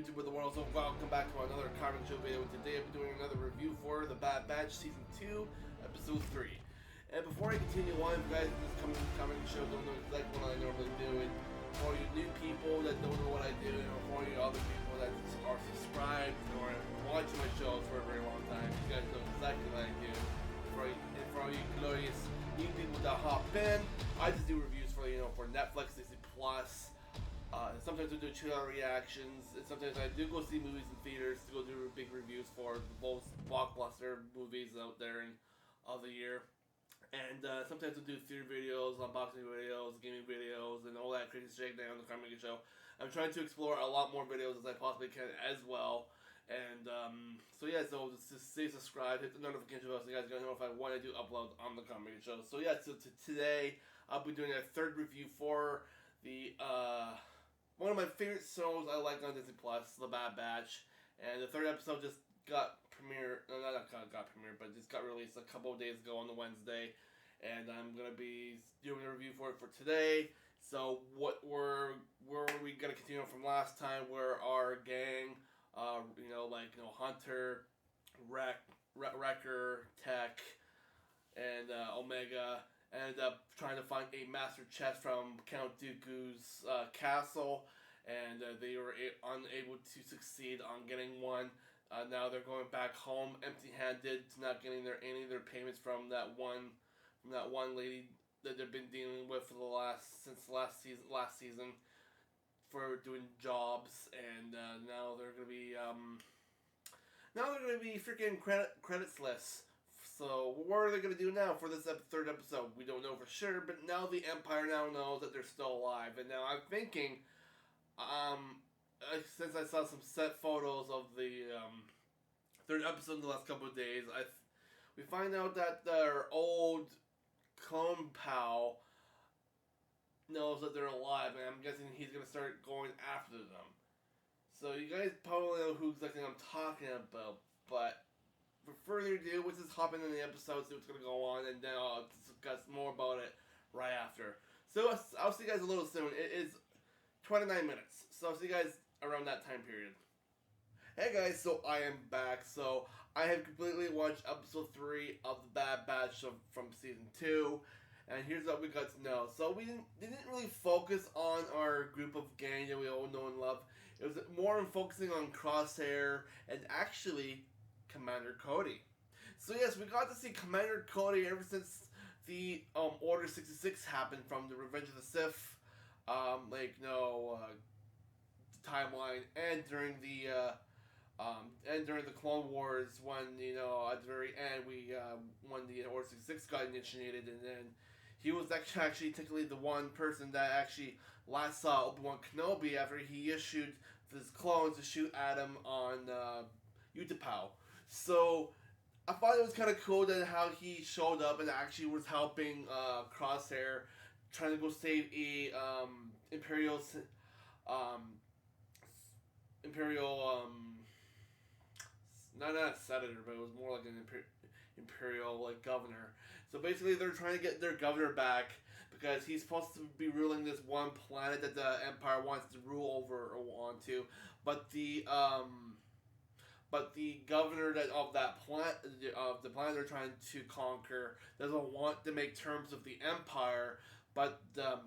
YouTube of the world, so welcome back to another comic show video. Today I'll be doing another review for The Bad Batch Season 2, Episode 3. And before I continue on, if you guys in this comic show don't know exactly what I normally do, and for you new people that don't know what I do, and for you other people that are subscribed or watching my shows for a very long time, you guys know exactly what I do. For all you glorious new people that hop in, I just do reviews for for Netflix, Disney Plus. Sometimes I do trailer reactions, and sometimes I do go see movies in theaters to go do big reviews for the most blockbuster movies out there of the year. And sometimes I do theater videos, unboxing videos, gaming videos, and all that crazy shit on the comic show. I'm trying to explore a lot more videos as I possibly can as well. And so just stay subscribed, hit the notification bell so you guys get notified when I do upload on the comic show. So today I'll be doing a third review for the one of my favorite shows I like on Disney Plus, The Bad Batch, and the third episode just got premiered. No, not got premiered, but just got released a couple of days ago on the Wednesday, and I'm gonna be doing a review for it for today. So where we gonna continue from last time? Where our gang, Hunter, Wrecker, Tech, and Omega ended up trying to find a master chest from Count Dooku's castle, and they were unable to succeed on getting one. Now they're going back home empty-handed, not getting any of their payments from that one lady that they've been dealing with for since last season for doing jobs, and now they're gonna be freaking creditsless. So what are they going to do now for this third episode? We don't know for sure, but now the Empire knows that they're still alive. And now I'm thinking, since I saw some set photos of the third episode in the last couple of days, we find out that their old clone pal knows that they're alive, and I'm guessing he's going to start going after them. So you guys probably know who exactly I'm talking about, but for further ado, let's just hop into the episode, see what's going to go on, and then I'll discuss more about it right after. So I'll see you guys a little soon. It is 29 minutes, so I'll see you guys around that time period. Hey guys, so I am back. So I have completely watched episode 3 of The Bad Batch from season 2, and here's what we got to know. So we didn't really focus on our group of gang that we all know and love. It was more on focusing on Crosshair and actually Commander Cody. So yes, we got to see Commander Cody ever since the Order 66 happened from the Revenge of the Sith, timeline, and during the Clone Wars when at the very end when the Order 66 got initiated, and then he was actually technically the one person that actually last saw Obi-Wan Kenobi after he issued his clones to shoot at him on Utapau. So I thought it was kind of cool that how he showed up and actually was helping Crosshair trying to go save a Imperial not a senator, but it was more like an Imperial governor. So basically they're trying to get their governor back because he's supposed to be ruling this one planet that the Empire wants to rule over or onto, but the governor of the planet they're trying to conquer doesn't want to make terms with the Empire, but the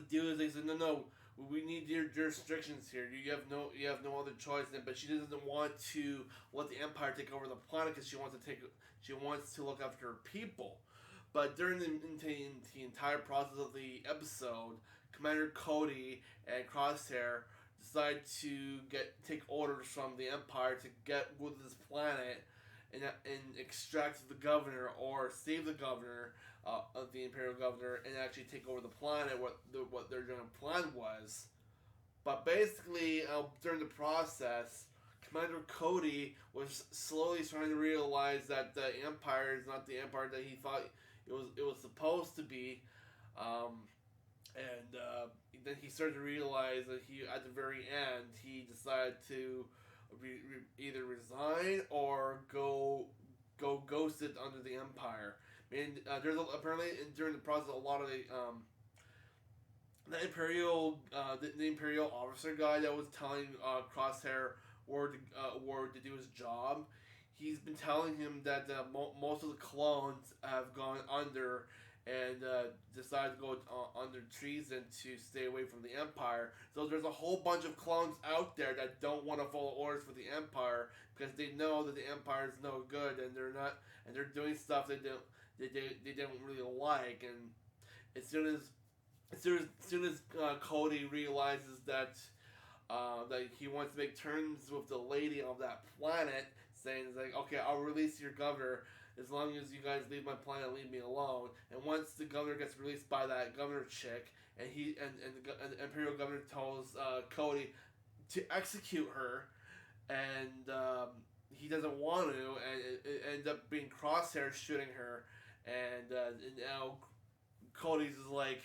deal is they said no, we need your jurisdictions here. You have no other choice. But she doesn't want to let the Empire take over the planet because she wants to look after her people. But during the entire process of the episode, Commander Cody and Crosshair decide to take orders from the Empire to get with this planet and extract the governor or save the governor of the Imperial Governor and actually take over the planet. What their general plan was, but basically during the process, Commander Cody was slowly starting to realize that the Empire is not the Empire that he thought it was supposed to be. And then he started to realize that at the very end, he decided to either resign or go ghosted under the Empire. And there's apparently during the process a lot of the the Imperial officer guy that was telling Crosshair where to do his job. He's been telling him that most of the clones have gone under and decided to go under treason to stay away from the Empire. So there's a whole bunch of clones out there that don't want to follow orders for the Empire because they know that the Empire is no good and they're doing stuff they don't really like. And as soon as Cody realizes that he wants to make terms with the lady of that planet, saying like, okay, I'll release your governor as long as you guys leave my planet, leave me alone. And once the governor gets released by that governor chick, and the Imperial Governor tells Cody to execute her, and he doesn't want to, and it ends up being Crosshair shooting her, and now Cody's is like,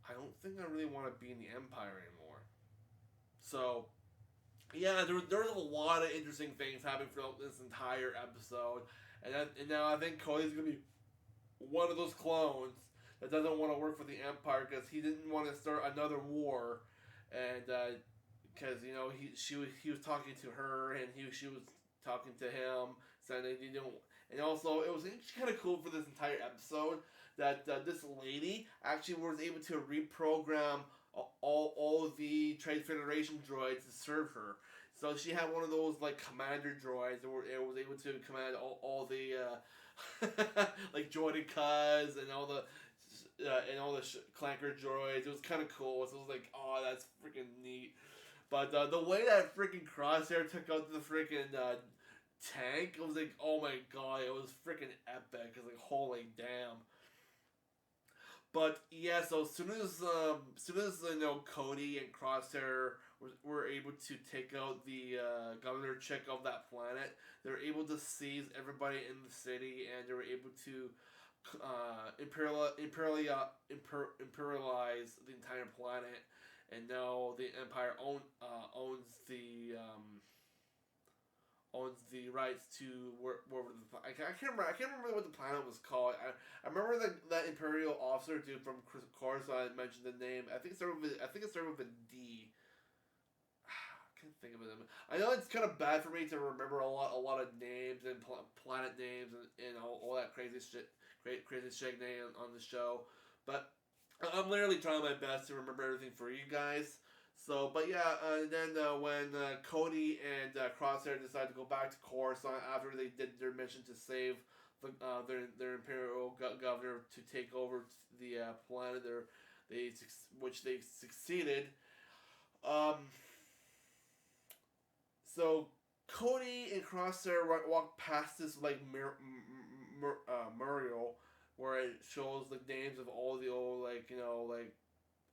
I don't think I really want to be in the Empire anymore. So, yeah, there's a lot of interesting things happening throughout this entire episode, and now I think Cody's gonna be one of those clones that doesn't want to work for the Empire because he didn't want to start another war, and because he was talking to her and she was talking to him, saying that you don't. And also, it was kind of cool for this entire episode that this lady actually was able to reprogram all of the Trade Federation droids to serve her. So she had one of those like commander droids that was able to command all the like droid cuz and all the clanker droids. It was kind of cool. So it was like, oh, that's freaking neat. But the way that freaking Crosshair took out the freaking tank, it was like, oh my god, it was freaking epic. It was like, holy damn. But yeah, so as soon as Cody and Crosshair were able to take out the governor chick of that planet, they were able to seize everybody in the city, and they were able to imperialize the entire planet. And now the Empire owns the rights to I can't remember what the planet was called. I remember that Imperial officer dude from Coruscant mentioned the name. I think it started with a D. I can't think of it. I know it's kind of bad for me to remember a lot of names and planet names and all that crazy shit name on the show, but I'm literally trying my best to remember everything for you guys. So, but yeah, then when Cody and Crosshair decided to go back to Coruscant after they did their mission to save their Imperial Governor to take over the planet, which they succeeded. Um, so Cody and Crosshair walk past this like mural where it shows the names of all the old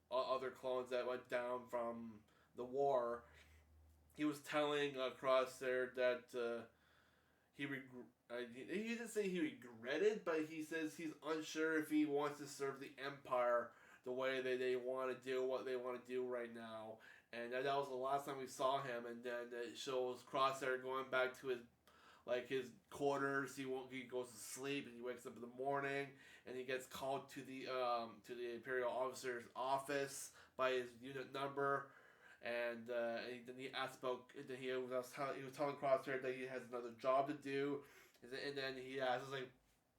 other clones that went down from the war. He was telling Crosshair that he didn't say he regretted, but he says he's unsure if he wants to serve the Empire the way they want to do what they want to do right now. And that was the last time we saw him. And then it shows Crosshair going back to his quarters. He goes to sleep and he wakes up in the morning and he gets called to the Imperial officer's office by his unit number. And then he asked about. He was telling Crosshair that he has another job to do, and then he asks, like,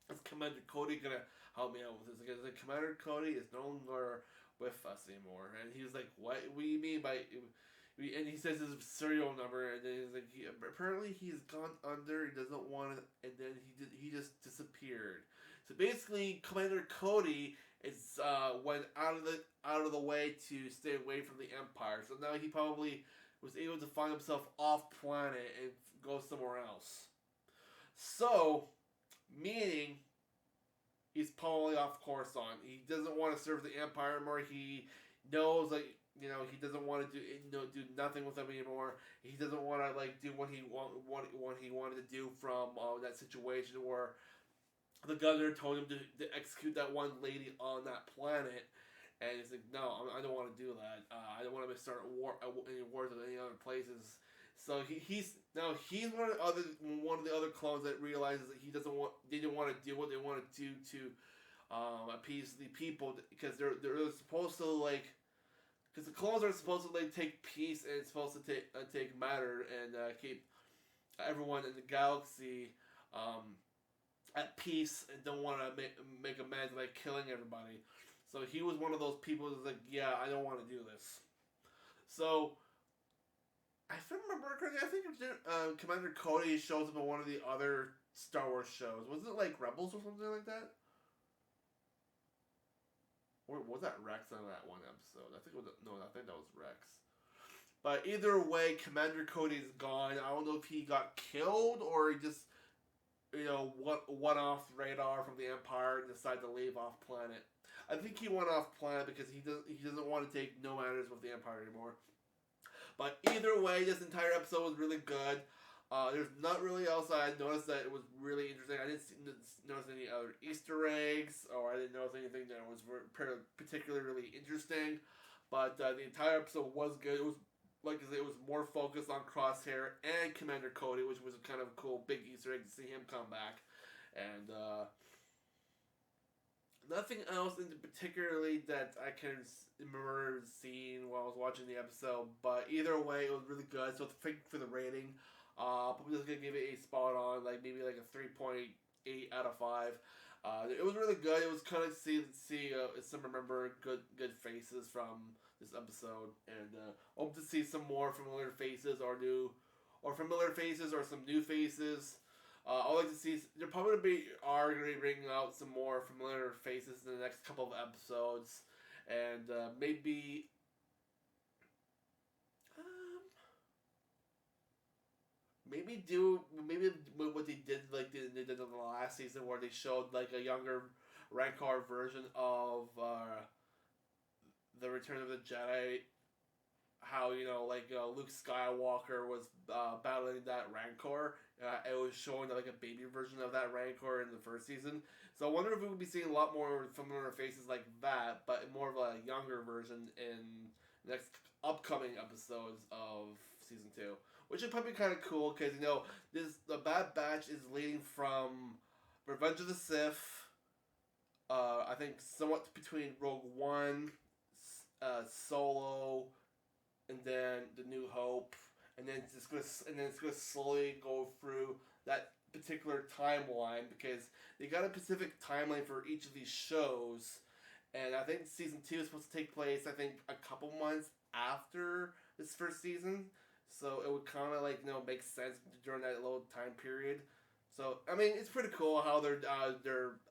"Is Commander Cody gonna help me out with this?" Like, Commander Cody is no longer with us anymore, and he's like, "What? What do you mean by?" And he says his serial number, and then he's like, apparently he's gone under. He doesn't want it, and then he just disappeared. So basically, Commander Cody is went out of the way to stay away from the Empire. So now he probably was able to find himself off planet and go somewhere else. So, meaning he's probably off Coruscant. He doesn't want to serve the Empire anymore. He knows he doesn't want to do nothing with them anymore. He doesn't want to do what he wanted to do from that situation where the governor told him to execute that one lady on that planet, and he's like, no, I don't want to do that. I don't want to start any wars with any other places. So he's one of the other clones that realizes that they didn't want to do what they want to do to appease the people because they're supposed to like. Because the clones are supposed to like take peace and it's supposed to take matter and keep everyone in the galaxy at peace and don't want to make amends by killing everybody. So he was one of those people who's like, yeah, I don't want to do this. So if I remember correctly, I think Commander Cody shows up in one of the other Star Wars shows. Was it like Rebels or something like that? Or was that Rex on that one episode? I think it was I think that was Rex. But either way, Commander Cody's gone. I don't know if he got killed or he just went off the radar from the Empire and decided to leave off planet. I think he went off planet because he doesn't want to take no matters with the Empire anymore. But either way, this entire episode was really good. There's not really else I noticed that it was really interesting. I didn't notice any other Easter eggs, or I didn't notice anything that was particularly really interesting. But the entire episode was good. It was, like I said, it was more focused on Crosshair and Commander Cody, which was kind of a cool big Easter egg to see him come back. And nothing else in particularly that I can remember seeing while I was watching the episode. But either way, it was really good. So thank you for the rating. Probably just gonna give it a spot on, like maybe like a 3.8 out of 5. It was really good. It was kind of see some good faces from this episode, and hope to see some more familiar faces or some new faces. I'd like to see they're probably gonna be bringing out some more familiar faces in the next couple of episodes, and maybe. Maybe what they did like they did in the last season where they showed like a younger Rancor version of the Return of the Jedi. How Luke Skywalker was battling that Rancor. It was showing like a baby version of that Rancor in the first season. So I wonder if we would be seeing a lot more familiar faces like that, but more of a younger version in the next upcoming episodes of season 2. Which is probably kind of cool because the Bad Batch is leading from Revenge of the Sith. I think somewhat between Rogue One, Solo, and then The New Hope, and then it's gonna slowly go through that particular timeline because they got a specific timeline for each of these shows, and I think season 2 is supposed to take place a couple months after this first season. So it would kind of make sense during that little time period. So I mean, it's pretty cool how they're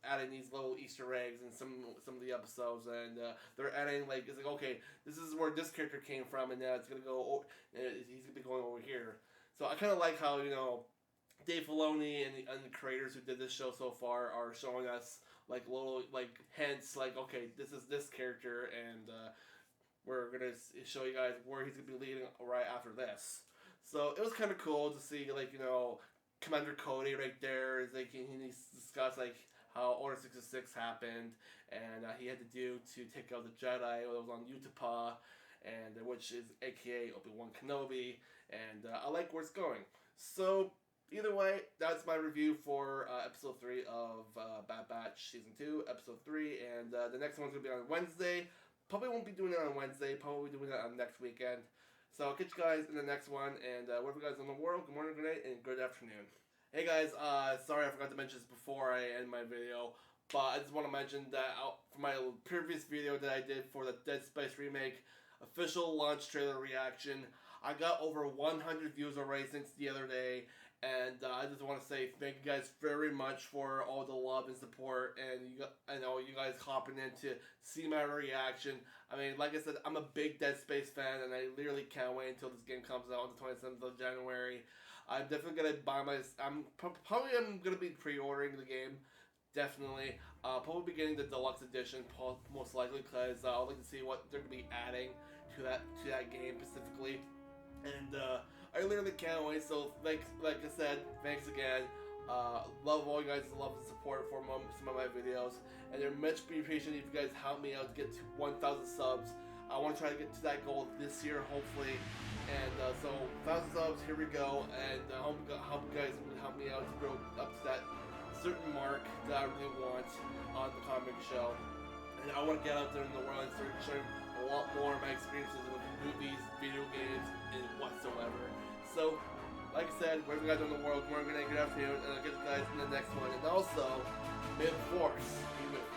adding these little Easter eggs in some of the episodes, and they're adding it's okay, this is where this character came from, and now it's gonna go. He's gonna be going over here. So I kind of like how Dave Filoni and the creators who did this show so far are showing us little hints okay, this is this character, and we're going to show you guys where he's going to be leading right after this. So it was kind of cool to see, Commander Cody right there. Is he discuss, how Order 66 happened, and he had to do to take out the Jedi that was on Utapau, and which is a.k.a. Obi-Wan Kenobi, and I like where it's going. So, either way, that's my review for Episode 3 of Bad Batch Season 2, Episode 3, and the next one's going to be on Wednesday. Probably won't be doing it on Wednesday. Probably doing it on next weekend. So I'll catch you guys in the next one. And wherever you guys in the world, good morning, good night, and good afternoon. Hey guys, sorry I forgot to mention this before I end my video. But I just want to mention that for my previous video that I did for the Dead Space Remake official launch trailer reaction, I got over 100 views already since the other day. And I just want to say thank you guys very much for all the love and support, and I know you guys hopping in to see my reaction. I mean, like I said, I'm a big Dead Space fan, and I literally can't wait until this game comes out on the 27th of January. I'm definitely gonna buy I'm gonna be pre-ordering the game, definitely. Probably be getting the deluxe edition, most likely, because I'd like to see what they're gonna be adding to that game specifically, and I literally can't wait. So like I said, thanks again. Love all you guys' love and support for some of my videos, and they're much appreciated if you guys help me out to get to 1,000 subs. I want to try to get to that goal this year, hopefully. And so 1,000 subs, here we go. And I hope you guys would help me out to grow up to that certain mark that I really want on the comic show. And I want to get out there in the world and start sharing a lot more of my experiences with movies, video games, and whatsoever. So, like I said, wherever you guys are in the world, we're going to get after you, and I'll get you guys in the next one. And also, may the Force be with you.